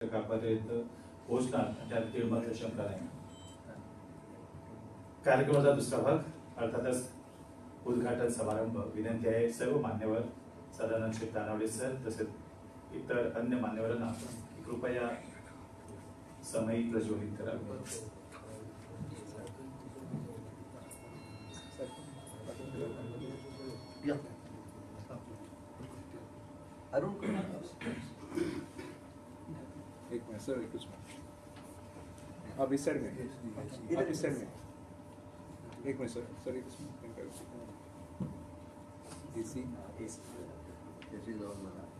पर्यंत पोहोचणार त्यात तिळमात्र शंका नाही. कार्यक्रमाचा दुसरा भाग अर्थातच उद्घाटन समारंभ. विनंती आहे सर्व मान्यवर सदानंद शेठ दानवडे सर तसेच इतर अन्य मान्यवरांना कृपया समयी प्रज्वलित करावे. अरुण एक मिनट सर, कुछ मिनट आप इस साइड में, आप इस साइड में एक मिनट सर एक इसी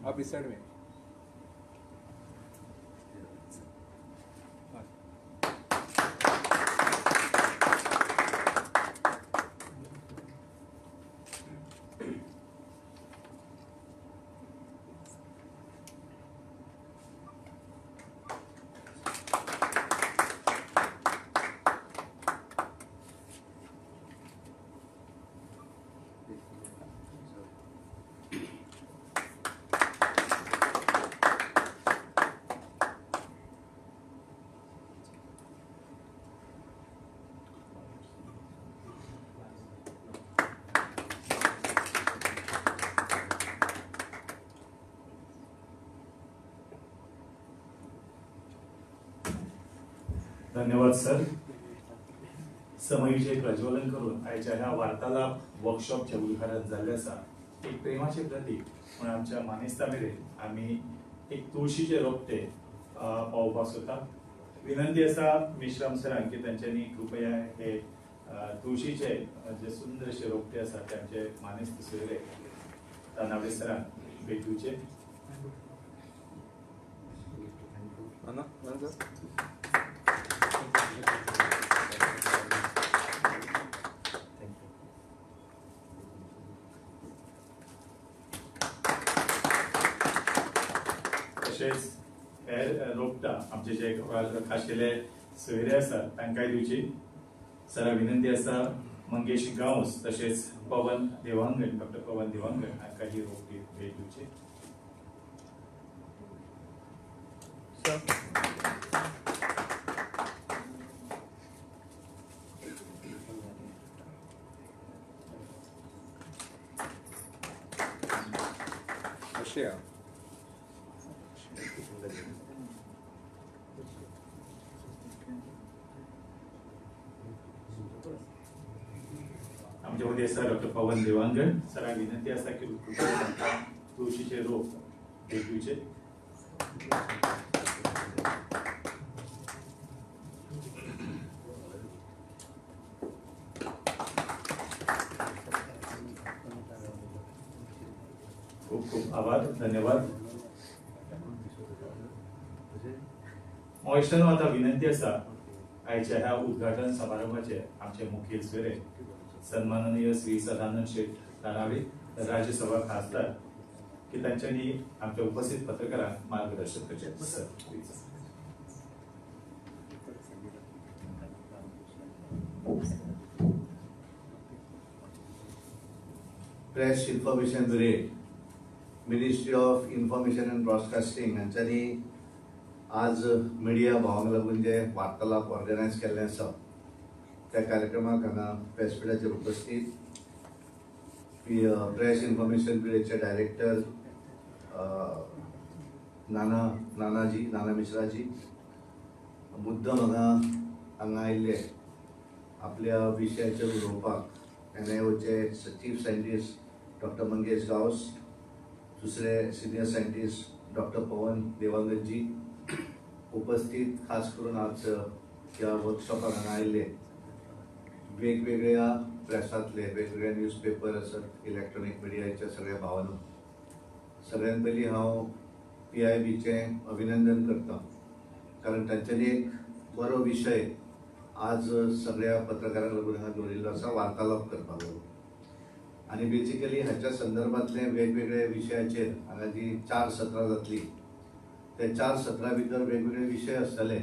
आप इस साइड में धन्यवाद सर. समयीचे प्रज्वलन करून आजच्या ह्या वार्तालाप वर्कशॉपच्या उद्घाटन झाल्याचा एक प्रेमाचे प्रतीक म्हणून आमच्या मानेस्तामेरे आम्ही एक तुळशीचे रोपटे पावपास होता. विनंती असा मिश्राम सर अंकित त्यांच्यानी कृपया हे तुळशीचे जे सुंदरशे रोपटे असतात त्यांचे मानेस्त सोयरे दानवडे सरांक भेटूचे. तसेच हे रोपटा आमचे जे खाशेले सोयरे असतात तांकांय दिवची. सरा विनंती असा मंगेश गांवस तसेच पवन देवांगण डॉक्टर पवन देवांगण हांकां ही रोपटी भेट दिवची. अशा आमच्या मध्ये सर डॉक्टर पवन देवांगण सरा विनंती असा की तुळशीचे रोप भेटूचे. खूप खूप आभार, धन्यवाद. मोयशन आता विनंती असा आयच्या ह्या उद्घाटन समारंभाचे आमचे मुखेल सोयरे सन्माननीय श्री सदानंद शेठ दानवडे राज्यसभा खासदार की त्यांच्यानी आमच्या उपस्थित पत्रकारांक मार्गदर्शन करचे. Sir press information bureau ministry of information and broadcasting हांच्यानी आज मिडिया भावांक लागून जे वार्तालाप ऑर्गनायज केल्ले आसा त्या कार्यक्रमाक हांगा व्यासपीठाचेर उपस्थित प्रेस इन्फॉर्मेशन ब्युरोचे डायरेक्टर नाना मिश्राजी मुद्दम हांगा आयिल्ले आपल्या विशयाचेर उलोवपाक NIOचे chief scientist doctor Mangesh Gawas, दुसरे सिनियर सायंटिस्ट डॉक्टर पवन देवांगण जी उपस्थित खास करून आज ह्या वर्कशॉपाक हांगा आयिल्ले वेगवेगळ्या प्रेसांतले वेगवेगळे न्यूजपेपर आसात इलेक्ट्रॉनिक मिडियाच्या सगळ्या भावांनो. सगळ्यात पयलीं हांव PIBचें अभिनंदन करता कारण तांच्यांनी एक बरो विशय आज सगळ्या पत्रकारांक लागून हांगा दवरिल्लो आसा वार्तालाप करपाक लागून. आनी बेसिकली हाच्या संदर्भातले वेगवेगळे विशयाचेर हांगा जी 4 सत्रां जातली ते 4 सत्रां भितर वेगवेगळे विशय आसतले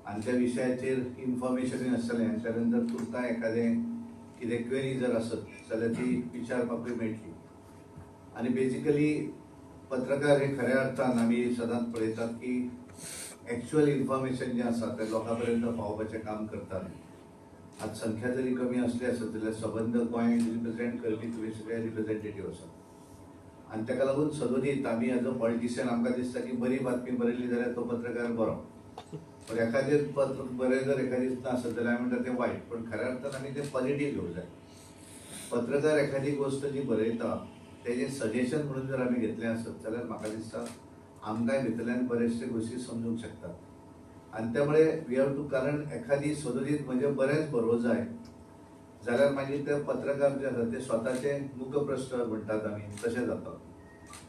आनी त्या विशयाचेर इन्फॉर्मेशनूय आसतलें आनी त्या नंतर तुमकां एखादें कितें क्वेरी जर आसत जाल्यार ती विचारपाकूय मेळटली. आनी बेसिकली पत्रकार हे खऱ्या अर्थान आमी सदांच पळयतात की एक्च्युअल इन्फॉर्मेशन जे आसा ते लोकां पर्यंत पावोवपाचें काम करताले. आज संख्या जरी कमी असली आसत जाल्यार सबंद गोंय रिप्रेझेंट करपी तुमी सगळे रिप्रेझेंटेटिव्ह आसात. आनी ताका लागून सदोदीत आमी एज अ पॉलिटिशियन आमकां दिसता की बरी बातमी बरयली जाल्यार तो पत्रकार बरो, पण एखादें पत्र बरें जर एखादी आसत जाल्यार आमी म्हणटा तें वायट. पण खऱ्या अर्थान आमी तें पॉझिटिव्ह घेवंक जाय. पत्रकार एखादी गोष्ट जी बरयता तेजें सजेशन म्हणून जर आमी घेतलें आसत जाल्यार म्हाका दिसता आमकांय भितरल्यान बरेचशे गोश्टी समजूंक शकतात. आनी त्यामुळे वी हॅव टू, कारण एखादी सदोदीत म्हणजे बरेंच बरोवं जाय जाल्यार मागीर ते पत्रकार जे आसा ते स्वताचे मुखप्रश्न म्हणटात आमी तशें जाता.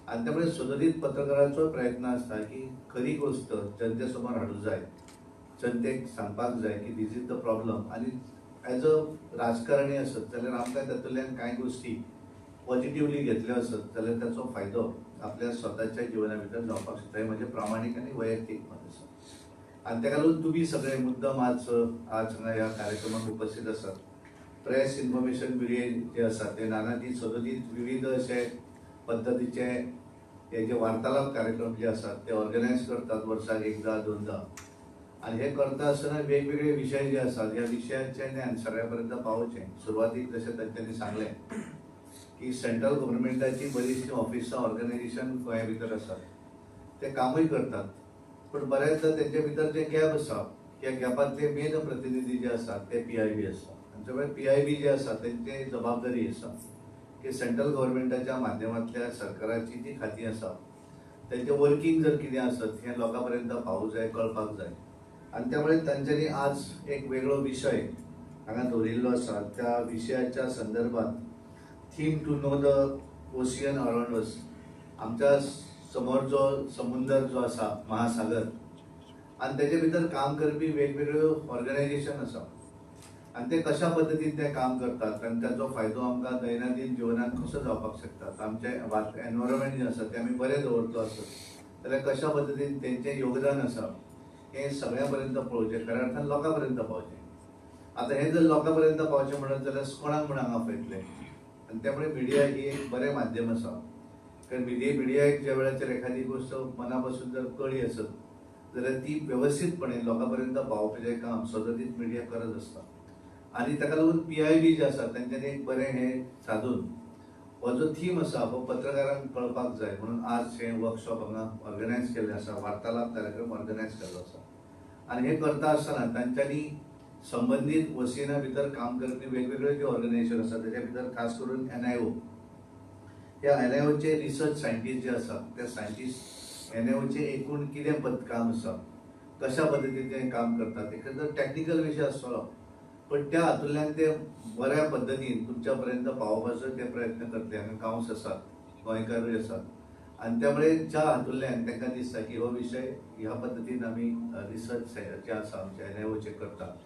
आनी त्यामुळे सदोदीत पत्रकाराचो प्रयत्न आसता की खरी गोश्ट जनते समोर हाडूंक जाय, जनतेक सांगपाक जाय की दीस इज द प्रॉब्लम. आनी एज अ राजकारणी आसत जाल्यार आमकां तातूंतल्यान कांय गोश्टी पॉझिटिव्हली घेतल्यो आसत जाल्यार ताचो फायदो आपल्या स्वताच्या जिवना भितर जावपाक शकता. हें म्हजें प्रामाणीक आनी वैयक्तीक मत आसा. आनी ताका लागून तुमी सगळे मुद्दम आज हांगा ह्या कार्यक्रमाक उपस्थित आसात. प्रेस इन्फॉर्मेशन ब्युरो जे आसा ते नानादी सदोदीत विविध अशे पद्दतीचे हे जे वार्तालाप कार्यक्रम जे आसात ते ऑर्गनायज करतात वर्साक एकदा दोनदा. आनी हे करता आसतना वेगवेगळे विशय जे आसात ह्या विशयाचें ज्ञान सगळ्या पर्यंत पावोवचें. सुरवातीक जशें तांच्यांनी सांगलें की सेंट्रल गव्हर्नमेंटाची बरीचशीं ऑफिसां ऑर्गनायझेशन गोंया भितर आसात, ते कामूय करतात, पण बऱ्याचदा तेंचे भितर जे गॅप आसा त्या गॅपांतले मेन प्रतिनिधी जे आसात ते PIB आसा. आमच्या PIB जे आसा तेंची जबाबदारी आसा की सेंट्रल गव्हर्नमेंटाच्या माध्यमांतल्या सरकाराची जी खातीं आसा तेंचें वर्किंग जर कितें आसत हें लोकां पर्यंत पावूंक जाय, कळपाक जाय. आनी त्यामुळे तांच्यांनी आज एक वेगळो विशय हांगा दवरिल्लो आसा. त्या विशयाच्या संदर्भात theme to know the ocean around us. आमच्या समोर जो समुद्र जो आसा महासागर आनी तेजे भितर काम करपी वेगवेगळ्यो ऑर्गनायझेशन आसा आनी ते कशा पद्दतीन ते काम करतात आनी ताचो फायदो आमकां दैनंदीन जिवनात कसो जावपाक शकता. आमचें एनवायरमेंट जें आसा तें आमी बरें दवरतलो आसत जाल्यार कशा पद्दतीन तेंचें योगदान आसा हें सगळ्यां पर्यंत पळोवचें, खऱ्या अर्थान लोकां पर्यंत पावचें. आतां हें जर लोकां पर्यंत पावचें म्हणत जाल्यार कोणाक म्हण हांगा पळयतलें. आनी त्यामुळे मिडिया ही एक बरें माध्यम आसा. कारण मिडियाक ज्या वेळाचेर एखादी गोश्ट मना पासून जर कळ्ळी आसत जाल्यार ती वेवस्थीतपणे लोकां पर्यंत पावोवपाचें काम सदोदीत मिडिया करत आसता. आनी ताका लागून PIB जे आसा तेंच्यांनी एक बरें हें सादून हो जो थीम आसा हो पत्रकारांक कळपाक जाय म्हणून आज हें वर्कशॉप हांगा ऑर्गनायज केल्लें आसा, वार्तालाप कार्यक्रम ऑर्गनायज केल्लो आसा. आनी हें करता आसतना तांच्यांनी संबंदीत वसीना भितर काम करपी वेगवेगळे जे ऑर्गनायझेशन आसा तेच्या भितर खास करून NIO, त्या NIOचे रिसर्च सायंटिस्ट जे आसात ते सायंटिस्ट NIOचे एकूण कितें काम आसा, कशा पद्दतीन ते काम करतात, एकंदर टॅक्निकल विशय आसतलो पण त्या हातूंतल्यान ते बऱ्या पद्दतीन तुमच्या पर्यंत पावोवपाचो ते प्रयत्न करतले. हांगा काउंस आसात, गोंयकारूय आसात आनी त्यामुळे ज्या हातूंतल्यान तांकां दिसता की हो विशय ह्या पद्दतीन आमी रिसर्च जे आसा आमच्या NIOचे करतात,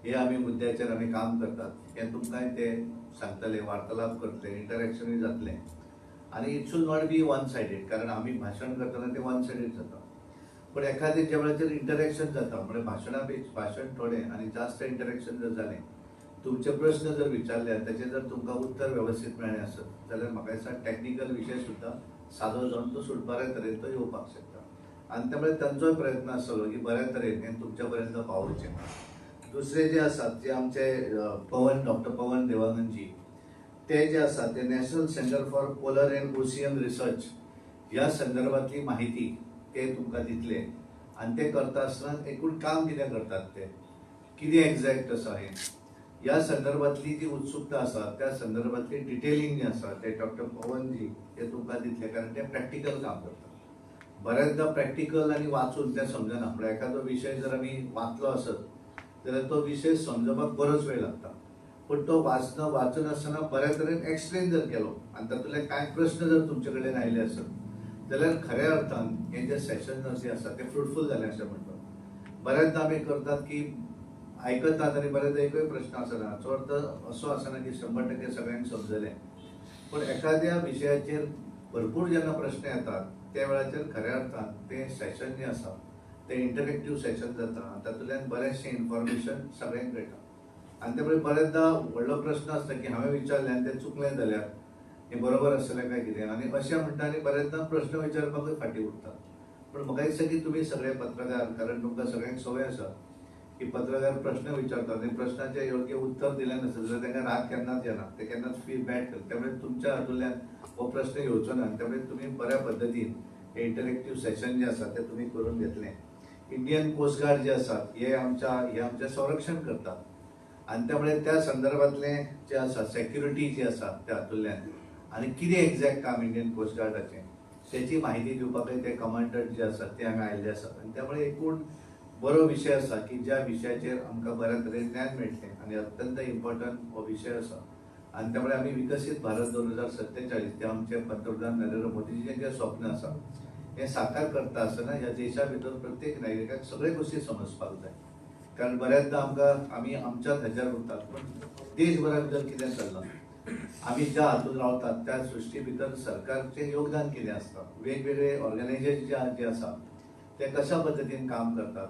हे आमी मुद्द्याचेर आमी काम करतात हें तुमकांय ते सांगतले, वार्तालाप करतले, इंटरॅक्शनूय जातलें. आनी it should not be one sided, कारण आमी भाशण करतना ते वन सायडेड जाता. पण एखादे ज्या वेळाचेर इंटरॅक्शन जाता म्हणजे भाशण थोडें आनी जास्त इंटरॅक्शन जर जालें, तुमचे प्रश्न जर विचारले आनी ताचें जर तुमकां उत्तर वेवस्थीत मेळ्ळें आसत जाल्यार म्हाका दिसता टॅक्निकल विशय सुद्दां सादो जावन तो बऱ्या तरेन तो येवपाक शकता. आनी त्यामुळे तांचोय प्रयत्न आसतलो की बऱ्या तरेन हें तुमच्या पर्यंत पावोवचें. दुसरे जे आसात ते आमचे डॉक्टर पवन देवानंदजी, ते जे आसा ते national centre for polar end ocean research ह्या संदर्भातली माहिती ते तुमकां दितले. आनी ते करता आसतना एकूण काम कितें करतात ते कितें एक्झॅक्ट आसा हें ह्या संदर्भातली जी उत्सुकता आसा त्या संदर्भातली डिटेलिंग जें आसा ते डॉक्टर पवनजी ते तुमकां दितले, कारण ते प्रॅक्टिकल काम करतात. बऱ्याचदा प्रॅक्टिकल आनी वाचून तें समजना. म्हणजे एखादो विशय जर आमी वाचलो आसत जाल्यार तो विशय समजपाक बरोच वेळ लागता, पण तो वाचून आसतना बऱ्या तरेन एक्सप्लेन जर केलो आनी तातूंतले कांय प्रश्न जर तुमचे कडेन आयले आसत जाल्यार खऱ्या अर्थान हे जे सेशन जे आसा ते फ्रुटफूल जालें अशें म्हणटात. बऱ्याचदा आमी करतात की आयकतात आनी बऱ्याचदा एकूय प्रश्न आसना, हाचो अर्थ असो आसना की 100% सगळ्यांक समजलें. पण एखाद्या विशयाचेर भरपूर जेन्ना प्रश्न येतात त्या वेळाचेर खऱ्या अर्थान ते सेशन जें आसा ते इंटरॅक्टिव्ह सेशन जाता आनी तातूंतल्यान बरेचशें इन्फॉर्मेशन सगळ्यांक कळटा. आनी त्यामुळे बऱ्याचदा व्हडलो प्रश्न आसता की हांवें विचारलें आनी तें चुकलें जाल्यार हें बरोबर आसतलें काय कितें, आनी अशें म्हणटा आनी बऱ्याचदा प्रश्न विचारपाकूय फाटीं उरतात. पण म्हाका दिसता की तुम्ही सगळे पत्रकार, कारण तुमकां सगळ्यांक संवय आसा की पत्रकार प्रश्न विचारतात आणि प्रश्नाचे योग्य उत्तर दिलें नसत जाल्यार तांकां राग केन्नाच येना, ते केन्नाच फील बॅड करता. त्यामुळे तुमच्या हातूंतल्यान हो प्रश्न येवचो ना, त्यामुळे तुम्ही बऱ्या पद्धतीन हे इंटरॅक्टिव्ह सेशन जे आसा ते तुम्ही करून घेतले. इंडियन कोस्ट गार्ड जे आसात हे आमचे संरक्षण करतात आणि त्यामुळे त्या संदर्भातले जे आसा सेक्युरिटी जी आसा त्या हातूंतल्यान आनी कितें एक्झॅक्ट काम इंडियन कोस्ट गार्डाचें त्याची माहिती दिवपाकय ते कमांडंट जे आसात ते हांगा आयिल्ले आसात. आनी त्यामुळे एकूण बरो विषय आसा की ज्या विशयाचेर आमकां बऱ्या तरेन ज्ञान मेळटलें आनी अत्यंत इम्पॉर्टंट हो विशय आसा. आनी त्यामुळे आमी विकसीत भारत 2047 ते आमचे पंतप्रधान नरेंद्र मोदीजीचें जें स्वप्न आसा हें साकार करता आसतना ह्या देशा भितर प्रत्येक नागरिकाक सगळे गोश्टी समजपाक जाय. कारण बऱ्याचदा आमी आमच्याच हाच्यार उरतात, पण देशभरा भितर कितें चल्लां, आमी ज्या हातूंत रावतात त्या सृश्टी भितर सरकारचें योगदान कितें आसता, वेगवेगळे ऑर्गनायझेशन जे आसा ते कशा पद्दतीन काम करतात.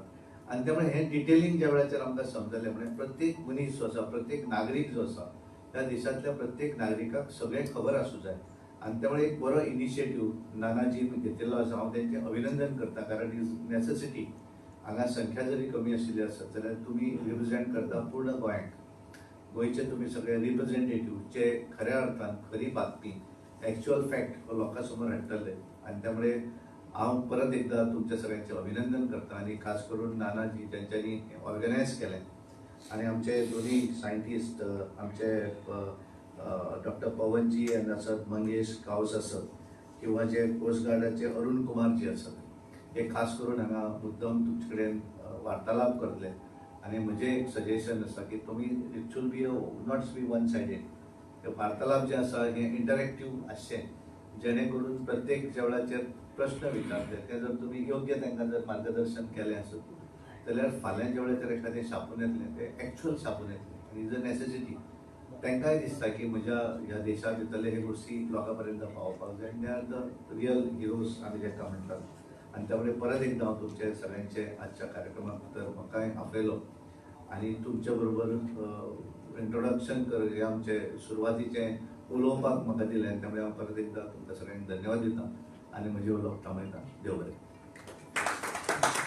आनी त्यामुळे हें डिटेलिंग ज्या वेळाचेर आमकां समजलें म्हणजे प्रत्येक मनीस जो आसा, प्रत्येक नागरीक जो आसा त्या देशांतल्या प्रत्येक नागरिकाक सगळें खबर आसूं जाय. आनी त्यामुळे एक बरो इनिशिएटीव नानाजी घेतिल्लो आसा. हांव तेंचें अभिनंदन करता, कारण इज नेसेसिटी. हांगा संख्या जरी कमी आशिल्ली आसत जाल्यार तुमी रिप्रेझेंट करता पूर्ण गोंयांक. गोंयचे तुमी सगळे रिप्रेझेंटेटिव्ह जे खऱ्या अर्थान खरी बातमी एक्च्युअल फॅक्ट लोकां समोर हाडटले. आनी त्यामुळे हांव परत एकदा तुमच्या सगळ्यांचे अभिनंदन करता आनी खास करून नानाजी ज्यांच्यांनी ऑर्गनायज केलें आनी आमचे दोन्ही सायंटिस्ट आमचे डॉक्टर पवनजी आसत, मंगेश गावस आसत किंवा जे कोस्ट गार्डाचे अरुण कुमार जी आसत, हे खास करून हांगा मुद्दम तुमचे कडेन वार्तालाप करतले. आनी म्हजें एक सजेशन आसा की तुमी it should be not be one sided. ते वार्तालाप जे आसा हे इंटरॅक्टिव्ह आसचें, जेणे करून प्रत्येक ज्या वेळाचेर प्रश्न विचारले ते जर तुम्ही योग्य तांकां जर मार्गदर्शन केलें आसत जाल्यार फाल्यां ज्या वेळाचेर एखादें छापून येतलें ते एक्च्युअल छापून येतलें. आनी इज अ नेसेसिटी. तांकांय दिसता की म्हज्या ह्या देशा भितरले हे गोश्टी लोकां पर्यंत पावोवपाक जाय. They are the real heroes आमी जाका म्हणटात. आनी त्यामुळे परत एकदा हांव तुमचे सगळ्यांचे आजच्या कार्यक्रमा भितर म्हाकाय आपयलो आनी तुमचे बरोबर इंट्रोडक्शन हे आमचे सुरवातीचें उलोवपाक म्हाका दिलें. त्यामुळे हांव परत एकदा तुमकां सगळ्यांक धन्यवाद दिता आनी म्हजी उलोवप थांबयता. देव बरें.